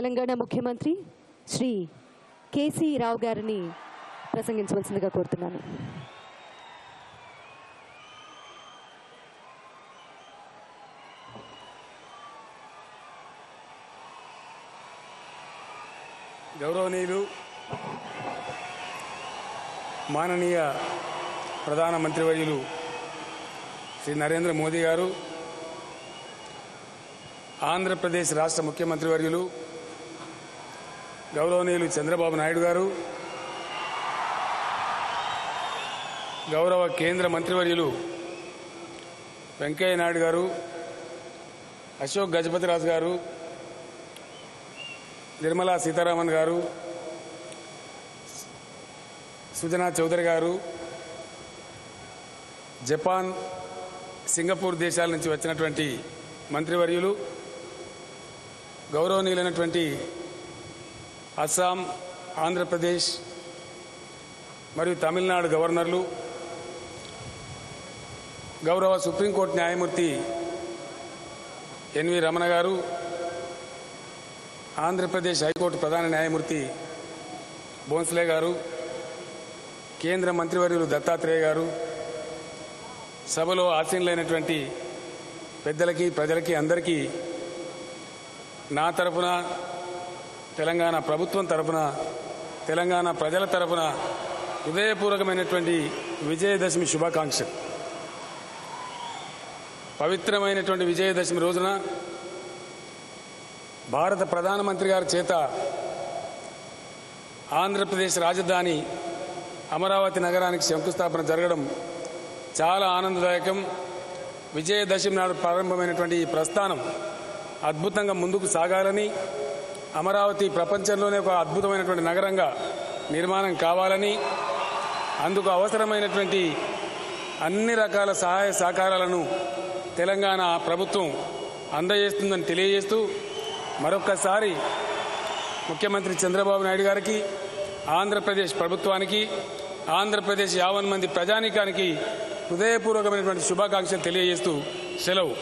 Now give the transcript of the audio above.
తెలంగాణ ముఖ్యమంత్రి శ్రీ కేసీ రావు గారిని ప్రసంగించవలసిందిగా కోరుతున్నాను. గౌరవనీయులు మాననీయ ప్రధానమంత్రివర్యులు శ్రీ నరేంద్ర మోదీ గారు, ఆంధ్రప్రదేశ్ రాష్ట్ర ముఖ్యమంత్రివర్యులు గౌరవనీయులు చంద్రబాబు నాయుడు గారు, గౌరవ కేంద్ర మంత్రివర్యులు వెంకయ్య నాయుడు గారు, అశోక్ గజపతిరాజు గారు, నిర్మలా సీతారామన్ గారు, సుజనా చౌదరి గారు, జపాన్, సింగపూర్ దేశాల నుంచి వచ్చినటువంటి మంత్రివర్యులు, గౌరవనీయులైనటువంటి అస్సాం, ఆంధ్రప్రదేశ్ మరియు తమిళనాడు గవర్నర్లు, గౌరవ సుప్రీంకోర్టు న్యాయమూర్తి ఎన్వి రమణ గారు, ఆంధ్రప్రదేశ్ హైకోర్టు ప్రధాన న్యాయమూర్తి బోన్స్లే గారు, కేంద్ర మంత్రివర్యులు దత్తాత్రేయ గారు, సభలో ఆసీనులైనటువంటి పెద్దలకి, ప్రజలకి అందరికీ నా తరఫున, తెలంగాణ ప్రభుత్వం తరఫున, తెలంగాణ ప్రజల తరఫున హృదయపూర్వకమైనటువంటి విజయదశమి శుభాకాంక్షలు. పవిత్రమైనటువంటి విజయదశమి రోజున భారత ప్రధానమంత్రి గారి చేత ఆంధ్రప్రదేశ్ రాజధాని అమరావతి నగరానికి శంకుస్థాపన జరగడం చాలా ఆనందదాయకం. విజయదశమి నాడు ప్రారంభమైనటువంటి ఈ ప్రస్థానం అద్భుతంగా ముందుకు సాగాలని, అమరావతి ప్రపంచంలోనే ఒక అద్భుతమైనటువంటి నగరంగా నిర్మాణం కావాలని, అందుకు అవసరమైనటువంటి అన్ని రకాల సహాయ సహకారాలను తెలంగాణ ప్రభుత్వం అందజేస్తుందని తెలియజేస్తూ మరొక్కసారి ముఖ్యమంత్రి చంద్రబాబు నాయుడు గారికి, ఆంధ్రప్రదేశ్ ప్రభుత్వానికి, ఆంధ్రప్రదేశ్ 50 మంది ప్రజానీకానికి హృదయపూర్వకమైనటువంటి శుభాకాంక్షలు తెలియజేస్తూ సెలవు.